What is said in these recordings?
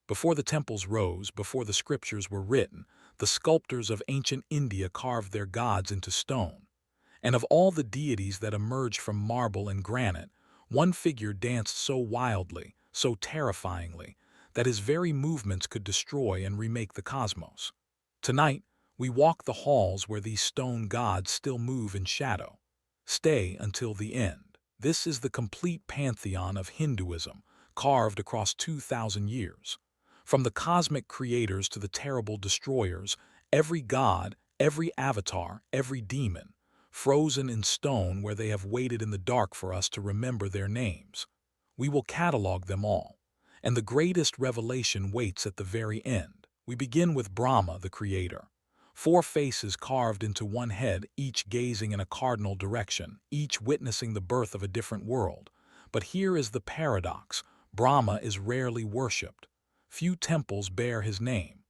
Before the temples rose, before the scriptures were written, the sculptors of ancient India carved their gods into stone. And of all the deities that emerged from marble and granite, one figure danced so wildly, so terrifyingly, that his very movements could destroy and remake the cosmos. Tonight, we walk the halls where these stone gods still move in shadow. Stay until the end. This is the complete pantheon of Hinduism, carved across 2,000 years. From the cosmic creators to the terrible destroyers, every god, every avatar, every demon, frozen in stone where they have waited in the dark for us to remember their names. We will catalog them all, and the greatest revelation waits at the very end. We begin with Brahma, the creator. 4 faces carved into one head, each gazing in a cardinal direction, each witnessing the birth of a different world. But here is the paradox. Brahma is rarely worshipped. Few temples bear his name.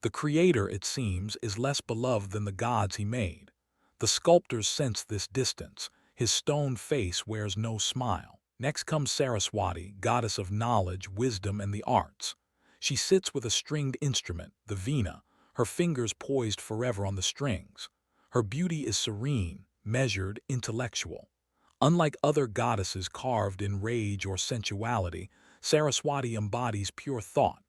The creator, it seems, is less beloved than the gods he made. The sculptors sense this distance. His stone face wears no smile. Next comes Saraswati, goddess of knowledge, wisdom, and the arts. She sits with a stringed instrument, the veena, her fingers poised forever on the strings. Her beauty is serene, measured, intellectual. Unlike other goddesses carved in rage or sensuality, Saraswati embodies pure thought.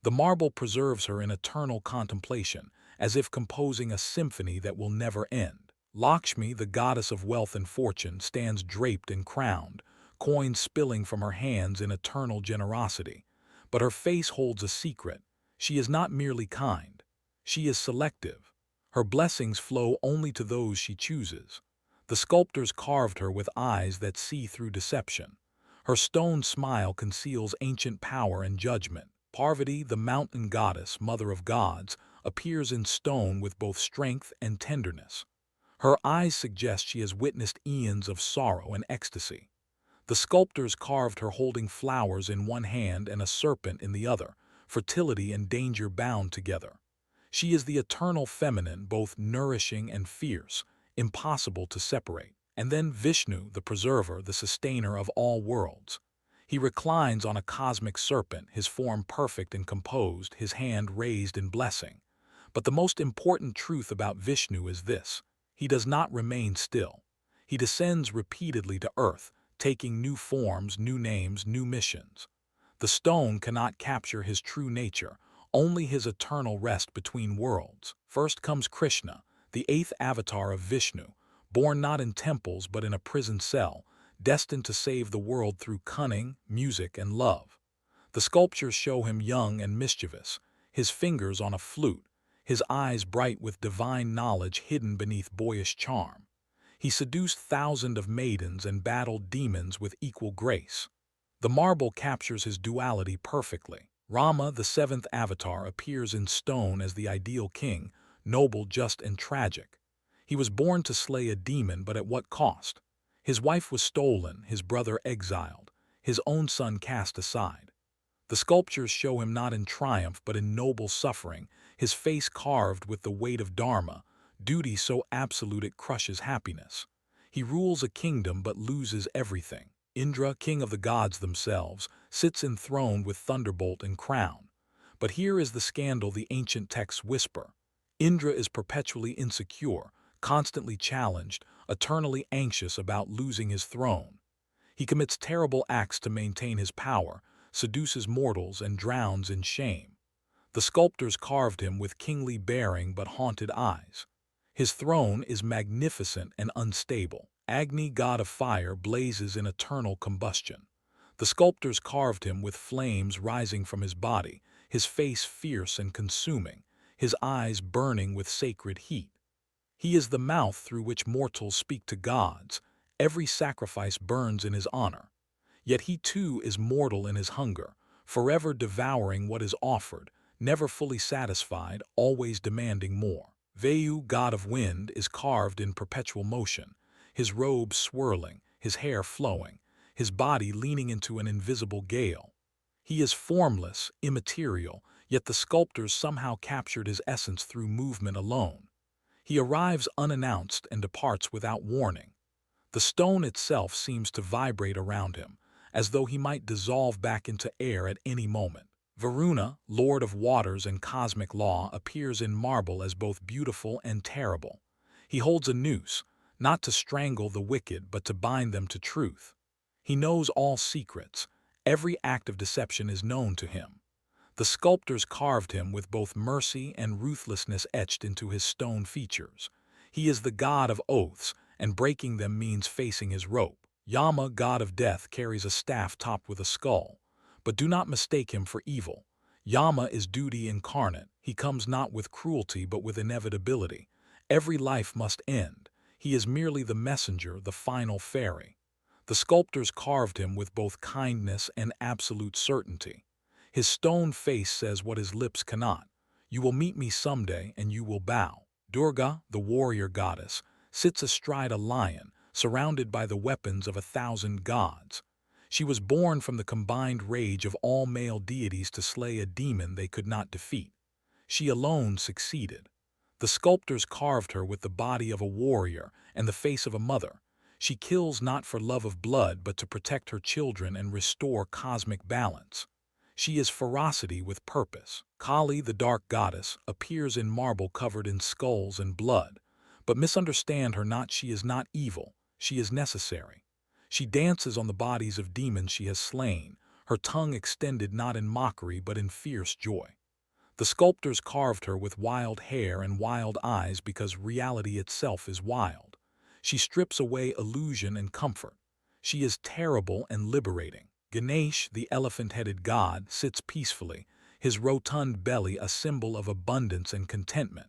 The marble preserves her in eternal contemplation, as if composing a symphony that will never end. Lakshmi, the goddess of wealth and fortune, stands draped and crowned, coins spilling from her hands in eternal generosity. But her face holds a secret. She is not merely kind. She is selective. Her blessings flow only to those she chooses. The sculptors carved her with eyes that see through deception. Her stone smile conceals ancient power and judgment. Parvati, the mountain goddess, mother of gods, appears in stone with both strength and tenderness. Her eyes suggest she has witnessed eons of sorrow and ecstasy. The sculptors carved her holding flowers in one hand and a serpent in the other, fertility and danger bound together. She is the eternal feminine, both nourishing and fierce, impossible to separate. And then Vishnu, the preserver, the sustainer of all worlds. He reclines on a cosmic serpent, his form perfect and composed, his hand raised in blessing. But the most important truth about Vishnu is this: he does not remain still. He descends repeatedly to earth, taking new forms, new names, new missions. The stone cannot capture his true nature, only his eternal rest between worlds. First comes Krishna, the 8th avatar of Vishnu, born not in temples but in a prison cell, destined to save the world through cunning, music, and love. The sculptures show him young and mischievous, his fingers on a flute, his eyes bright with divine knowledge hidden beneath boyish charm. He seduced thousands of maidens and battled demons with equal grace. The marble captures his duality perfectly. Rama, the 7th avatar, appears in stone as the ideal king, noble, just, and tragic. He was born to slay a demon, but at what cost? His wife was stolen, his brother exiled, his own son cast aside. The sculptures show him not in triumph but in noble suffering, his face carved with the weight of Dharma, duty so absolute it crushes happiness. He rules a kingdom but loses everything. Indra, king of the gods themselves, sits enthroned with thunderbolt and crown. But here is the scandal the ancient texts whisper. Indra is perpetually insecure, constantly challenged, eternally anxious about losing his throne. He commits terrible acts to maintain his power, seduces mortals, and drowns in shame. The sculptors carved him with kingly bearing but haunted eyes. His throne is magnificent and unstable. Agni, god of fire, blazes in eternal combustion. The sculptors carved him with flames rising from his body, his face fierce and consuming, his eyes burning with sacred heat. He is the mouth through which mortals speak to gods. Every sacrifice burns in his honor. Yet he too is mortal in his hunger, forever devouring what is offered, never fully satisfied, always demanding more. Vayu, god of wind, is carved in perpetual motion, his robes swirling, his hair flowing, his body leaning into an invisible gale. He is formless, immaterial, yet the sculptors somehow captured his essence through movement alone. He arrives unannounced and departs without warning. The stone itself seems to vibrate around him, as though he might dissolve back into air at any moment. Varuna, lord of waters and cosmic law, appears in marble as both beautiful and terrible. He holds a noose, not to strangle the wicked but to bind them to truth. He knows all secrets. Every act of deception is known to him. The sculptors carved him with both mercy and ruthlessness etched into his stone features. He is the god of oaths, and breaking them means facing his rope. Yama, god of death, carries a staff topped with a skull. But do not mistake him for evil. Yama is duty incarnate. He comes not with cruelty but with inevitability. Every life must end. He is merely the messenger, the final ferry. The sculptors carved him with both kindness and absolute certainty. His stone face says what his lips cannot. You will meet me someday and you will bow. Durga, the warrior goddess, sits astride a lion, surrounded by the weapons of 1,000 gods. She was born from the combined rage of all male deities to slay a demon they could not defeat. She alone succeeded. The sculptors carved her with the body of a warrior and the face of a mother. She kills not for love of blood but to protect her children and restore cosmic balance. She is ferocity with purpose. Kali, the dark goddess, appears in marble covered in skulls and blood. But misunderstand her not, she is not evil, she is necessary. She dances on the bodies of demons she has slain, her tongue extended not in mockery but in fierce joy. The sculptors carved her with wild hair and wild eyes because reality itself is wild. She strips away illusion and comfort. She is terrible and liberating. Ganesh, the elephant-headed god, sits peacefully, his rotund belly a symbol of abundance and contentment.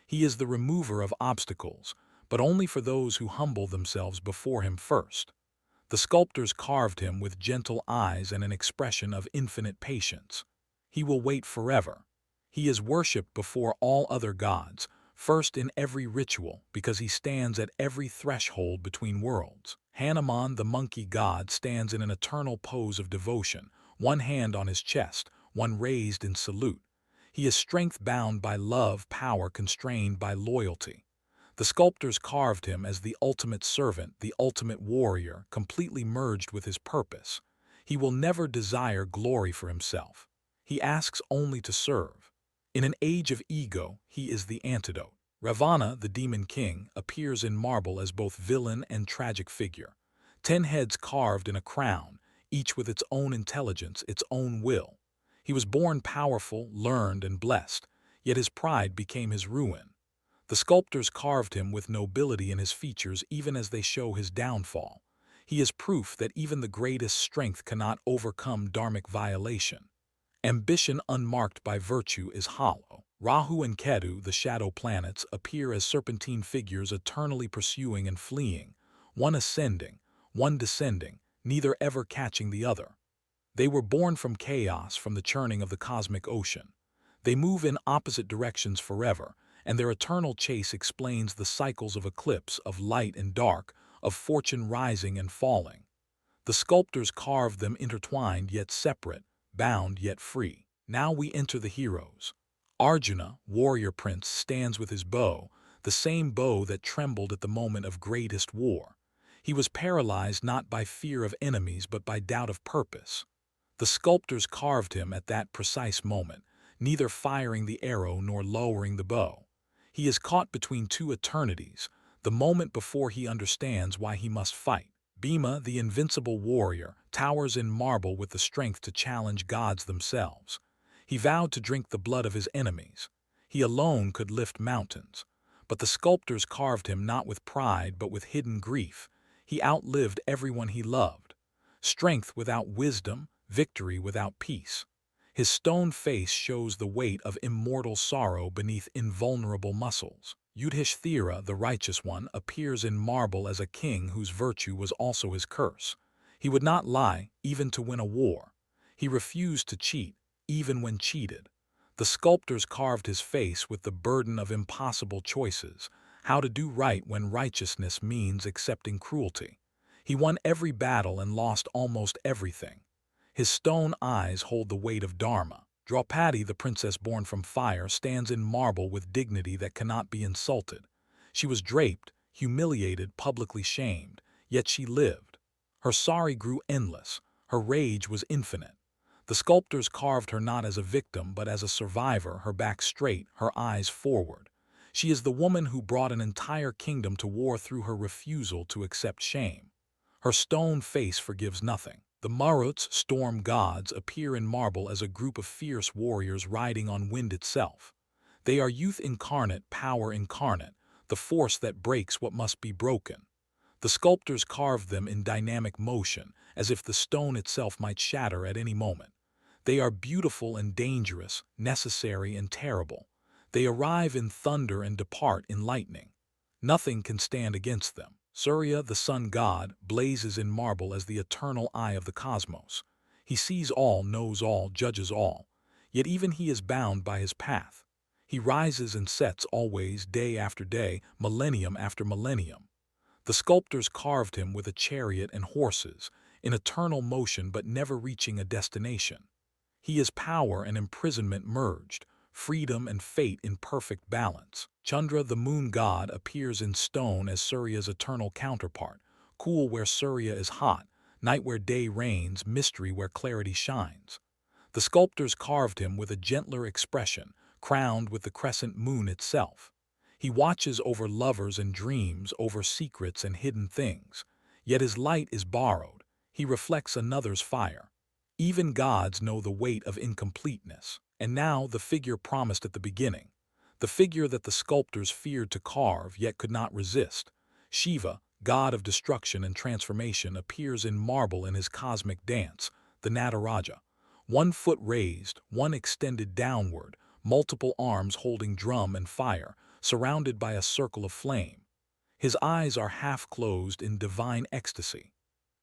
He is the remover of obstacles, but only for those who humble themselves before him first. The sculptors carved him with gentle eyes and an expression of infinite patience. He will wait forever. He is worshipped before all other gods, first in every ritual, because he stands at every threshold between worlds. Hanuman, the monkey god, stands in an eternal pose of devotion, one hand on his chest, one raised in salute. He is strength bound by love, power constrained by loyalty. The sculptors carved him as the ultimate servant, the ultimate warrior, completely merged with his purpose. He will never desire glory for himself. He asks only to serve. In an age of ego, he is the antidote. Ravana, the demon king, appears in marble as both villain and tragic figure. 10 heads carved in a crown, each with its own intelligence, its own will. He was born powerful, learned, and blessed, yet his pride became his ruin. The sculptors carved him with nobility in his features even as they show his downfall. He is proof that even the greatest strength cannot overcome dharmic violation. Ambition unmarked by virtue is hollow. Rahu and Ketu, the shadow planets, appear as serpentine figures eternally pursuing and fleeing, one ascending, one descending, neither ever catching the other. They were born from chaos, from the churning of the cosmic ocean. They move in opposite directions forever, and their eternal chase explains the cycles of eclipse, of light and dark, of fortune rising and falling. The sculptors carved them intertwined yet separate, bound yet free. Now we enter the heroes. Arjuna, warrior prince, stands with his bow, the same bow that trembled at the moment of greatest war. He was paralyzed not by fear of enemies but by doubt of purpose. The sculptors carved him at that precise moment, neither firing the arrow nor lowering the bow. He is caught between two eternities, the moment before he understands why he must fight. Bhima, the invincible warrior, towers in marble with the strength to challenge gods themselves. He vowed to drink the blood of his enemies. He alone could lift mountains. But the sculptors carved him not with pride but with hidden grief. He outlived everyone he loved. Strength without wisdom, victory without peace. His stone face shows the weight of immortal sorrow beneath invulnerable muscles. Yudhishthira, the righteous one, appears in marble as a king whose virtue was also his curse. He would not lie, even to win a war. He refused to cheat, even when cheated. The sculptors carved his face with the burden of impossible choices, how to do right when righteousness means accepting cruelty. He won every battle and lost almost everything. His stone eyes hold the weight of Dharma. Draupadi, the princess born from fire, stands in marble with dignity that cannot be insulted. She was draped, humiliated, publicly shamed, yet she lived. Her sorry grew endless, her rage was infinite. The sculptors carved her not as a victim but as a survivor, her back straight, her eyes forward. She is the woman who brought an entire kingdom to war through her refusal to accept shame. Her stone face forgives nothing. The Maruts, storm gods, appear in marble as a group of fierce warriors riding on wind itself. They are youth incarnate, power incarnate, the force that breaks what must be broken. The sculptors carved them in dynamic motion, as if the stone itself might shatter at any moment. They are beautiful and dangerous, necessary and terrible. They arrive in thunder and depart in lightning. Nothing can stand against them. Surya, the sun god, blazes in marble as the eternal eye of the cosmos. He sees all, knows all, judges all. Yet even he is bound by his path. He rises and sets always, day after day, millennium after millennium. The sculptors carved him with a chariot and horses, in eternal motion but never reaching a destination. He is power and imprisonment merged, freedom and fate in perfect balance. Chandra, the moon god, appears in stone as Surya's eternal counterpart, cool where Surya is hot, night where day reigns, mystery where clarity shines. The sculptors carved him with a gentler expression, crowned with the crescent moon itself. He watches over lovers and dreams, over secrets and hidden things. Yet his light is borrowed. He reflects another's fire. Even gods know the weight of incompleteness. And now the figure promised at the beginning. The figure that the sculptors feared to carve yet could not resist. Shiva, god of destruction and transformation, appears in marble in his cosmic dance, the Nataraja. 1 foot raised, one extended downward, multiple arms holding drum and fire, surrounded by a circle of flame. His eyes are half closed in divine ecstasy.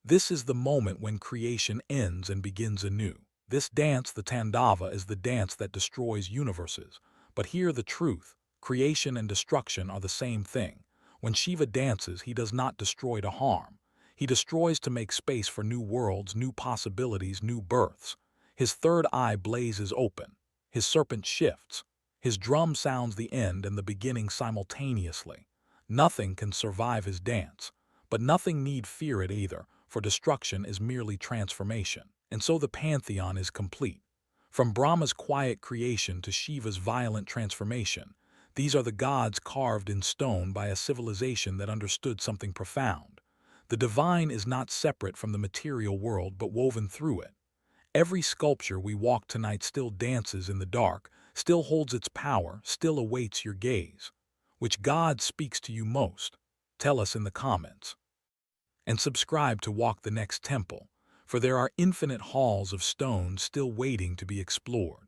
This is the moment when creation ends and begins anew. This dance, the Tandava, is the dance that destroys universes. But hear the truth, creation and destruction are the same thing. When Shiva dances, he does not destroy to harm. He destroys to make space for new worlds, new possibilities, new births. His third eye blazes open. His serpent shifts. His drum sounds the end and the beginning simultaneously. Nothing can survive his dance. But nothing need fear it either, for destruction is merely transformation. And so the Pantheon is complete. From Brahma's quiet creation to Shiva's violent transformation, these are the gods carved in stone by a civilization that understood something profound. The divine is not separate from the material world but woven through it. Every sculpture we walk tonight still dances in the dark, still holds its power, still awaits your gaze. Which god speaks to you most? Tell us in the comments. And subscribe to Walk the Next Temple, for there are infinite halls of stone still waiting to be explored.